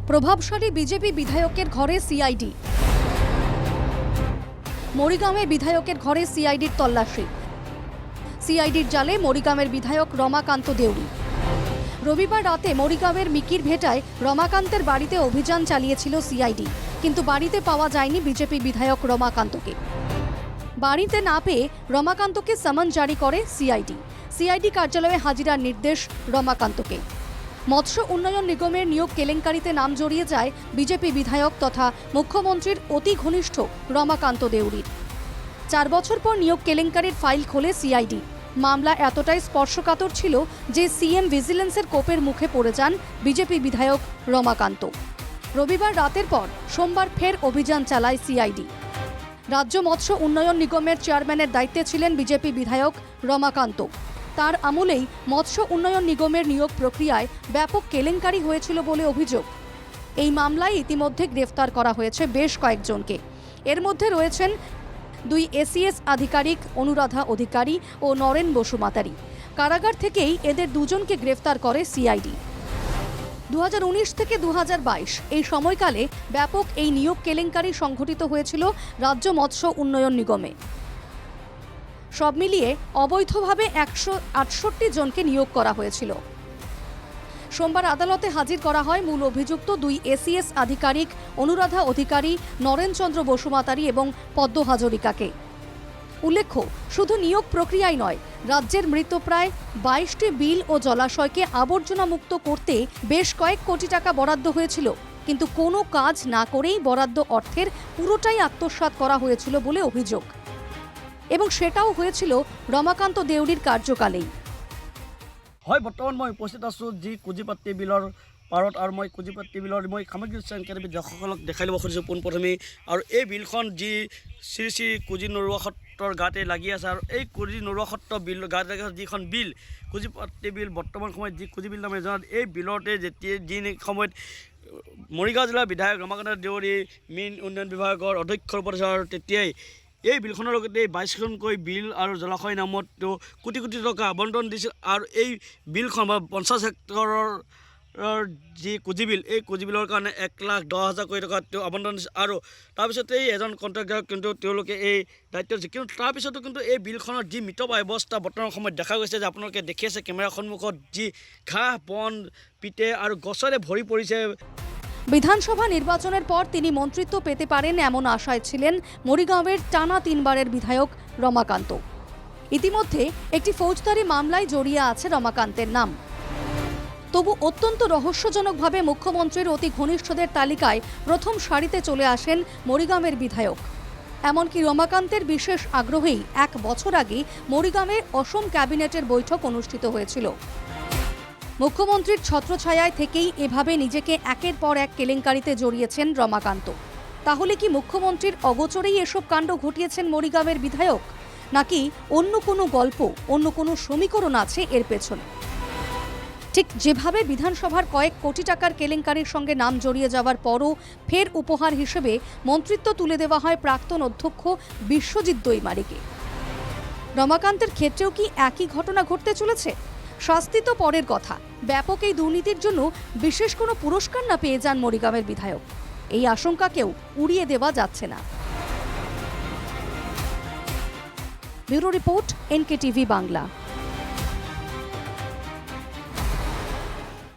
প্রভাবশালী বিজেপি বিধায়কের ঘরে সিআইডি। মরিগাঁওয়ে বিধায়কের ঘরে সিআইডির তল্লাশি। সিআইডির জালে মরিগাঁওয়ের বিধায়ক রমাকান্ত দেউরি। রবিবার রাতে মরিগাঁওয়ের মিকির ভেটায় রমাকান্তের বাড়িতে অভিযান চালিয়েছিল সিআইডি, কিন্তু বাড়িতে পাওয়া যায়নি বিজেপি বিধায়ক রমাকান্তকে। বাড়িতে না পেয়ে রমাকান্তকে সমন জারি করে সিআইডি। সিআইডি কার্যালয়ে হাজিরার নির্দেশ রমাকান্তকে। মৎস্য উন্নয়ন নিগমের নিয়োগ কেলেঙ্কারিতে নাম জড়িয়ে যায় বিজেপি বিধায়ক তথা মুখ্যমন্ত্রীর অতি ঘনিষ্ঠ রমাকান্ত দেউরির। 4 বছর পর নিয়োগ কেলেঙ্কারির ফাইল খোলে সিআইডি। মামলা এতটাই স্পর্শকাতর ছিল যে সিএম ভিজিলেন্সের কোপের মুখে পড়ে যান বিজেপি বিধায়ক রমাকান্ত। রবিবার রাতের পর সোমবার ফের অভিযান চালায় সিআইডি। রাজ্য মৎস্য উন্নয়ন নিগমের চেয়ারম্যানের দায়িত্বে ছিলেন বিজেপি বিধায়ক রমাকান্ত। তার আমলেই মৎস্য উন্নয়ন নিগমের নিয়োগ প্রক্রিয়ায় ব্যাপক কেলেঙ্কারি হয়েছিল বলে অভিযোগ। এই মামলায় ইতিমধ্যে গ্রেফতার করা হয়েছে বেশ কয়েকজনকে। এর মধ্যে রয়েছেন 2 এসিএস আধিকারিক অনুরাধা অধিকারী ও নরেন বসুমাতারি। কারাগার থেকেই এদের দুজনকে গ্রেফতার করে সিআইডি। 2019 থেকে 2022 এই সময়কালে ব্যাপক এই নিয়োগ কেলেঙ্কারি সংঘটিত হয়েছিল রাজ্য মৎস্য উন্নয়ন নিগমে। সব মিলিয়ে অবৈধভাবে 168 জনকে নিয়োগ করা হয়েছিল। সোমবার আদালতে হাজির করা হয় মূল অভিযুক্ত 2 এসিএস আধিকারিক অনুরাধা অধিকারী, নরেনচন্দ্র বসুমাতারি এবং পদ্ম হাজরিকাকে। উল্লেখ্য, শুধু নিয়োগ প্রক্রিয়াই নয়, রাজ্যের মৃতপ্রায় 22টি বিল ও জলাশয়কে আবর্জনা মুক্ত করতে বেশ কয়েক কোটি টাকা বরাদ্দ হয়েছিল, কিন্তু কোনো কাজ না করেই বরাদ্দ অর্থের পুরোটাই আত্মসাৎ করা হয়েছিল বলে অভিযোগ, এবং সেটাও হয়েছিল রমাকান্ত দেউরির কার্যকালেই। হয় বর্তমান মই উপস্থিত আছোঁ যি কুজিপাট্টি বিলৰ পাৰত, আৰু মই কুজিপাট্টি বিলৰ মই সামগ্ৰিক স্থানীয় দৰ্শকসকলক দেখাই ল'ব খুজিছোঁ পোনপ্ৰথমেই। আৰু এই বিলখন যি শ্ৰী শ্ৰী কুজি নৰুৱা সত্ৰৰ গাতে লাগি আছে, আৰু এই কুজি নৰুৱা সত্ৰ বিল গাতে লাগি আছে যিখন বিল কুজিপাট্টি বিল, বৰ্তমান সময়ত যি কুজি বিল নামে জনাত, এই বিলতে যেতিয়া যি সময়ত মৰিগাঁও জিলাৰ বিধায়ক ৰমাকান্ত দেউৰী মীন উন্নয়ন বিভাগৰ অধ্যক্ষ ৰূপত আছে, আৰু তেতিয়াই এই বিলখনৰ লগতে 22খনকৈ বিল আৰু জলাশয় নামত কোটি কোটি টকা আবণ্টন দিছিল। আৰু এই বিলখন বা 50 হেক্টৰৰ যি কুজি বিল, এই কুজি বিলৰ কাৰণে 1,10,000 কোটি টকা তেওঁ আবণ্টন দিছিল। আৰু তাৰপিছতেই এজন কণ্ট্ৰেক্টৰ কিন্তু তেওঁলোকে এই দায়িত্ব দিছিল। কিন্তু তাৰপিছতো কিন্তু এই বিলখনৰ যি মিতব্যয়ী অৱস্থা বৰ্তমান সময়ত দেখা গৈছে, যে আপোনালোকে দেখি আছে কেমেৰাৰ সন্মুখত যি ঘাঁহ বন পিতে আৰু গছৰে ভৰি পৰিছে। বিধানসভা নির্বাচনের পর তিনি মন্ত্রিত্ব পেতে পারেন এমন আশায় ছিলেন মরিগাঁওয়ের টানা 3 বারের বিধায়ক রমাকান্ত। ইতিমধ্যে একটি ফৌজদারি মামলায় জড়িয়ে আছে রমাকান্তের নাম। তবু অত্যন্ত রহস্যজনকভাবে মুখ্যমন্ত্রীর অতি ঘনিষ্ঠদের তালিকায় প্রথম সারিতে চলে আসেন মরিগাঁওয়ের বিধায়ক। এমনকি রমাকান্তের বিশেষ আগ্রহেই 1 বছর আগে মরিগাঁওয়ে অসম ক্যাবিনেটের বৈঠক অনুষ্ঠিত হয়েছিল। মুখ্যমন্ত্রীর ছত্রছায়ায় থেকেই এভাবে নিজেকে একের পর এক কেলেঙ্কারিতে জড়িয়েছেন রমাকান্ত। তাহলে কি মুখ্যমন্ত্রীর অগোচরেই এসব কাণ্ড ঘটিয়েছেন মরিগাঁওয়ের বিধায়ক, নাকি অন্য কোনো গল্প, অন্য কোনো সমীকরণ আছে এর পেছনে? ঠিক যেভাবে বিধানসভার কয়েক কোটি টাকার কেলেঙ্কারির সঙ্গে নাম জড়িয়ে যাওয়ার পরও ফের উপহার হিসেবে মন্ত্রিত্ব তুলে দেওয়া হয় প্রাক্তন অধ্যক্ষ বিশ্বজিৎ দৈমারিকে, রমাকান্তের ক্ষেত্রেও কি একই ঘটনা ঘটতে চলেছে? শাস্তি তো পরের কথা, ব্যাপক এই দুর্নীতির জন্য বিশেষ কোনো পুরস্কার না পেয়ে যান মরিগাঁওয়ের বিধায়ক, এই আশঙ্কাকেও উড়িয়ে দেওয়া যাচ্ছে না। Bureau report, NKTV Bangla.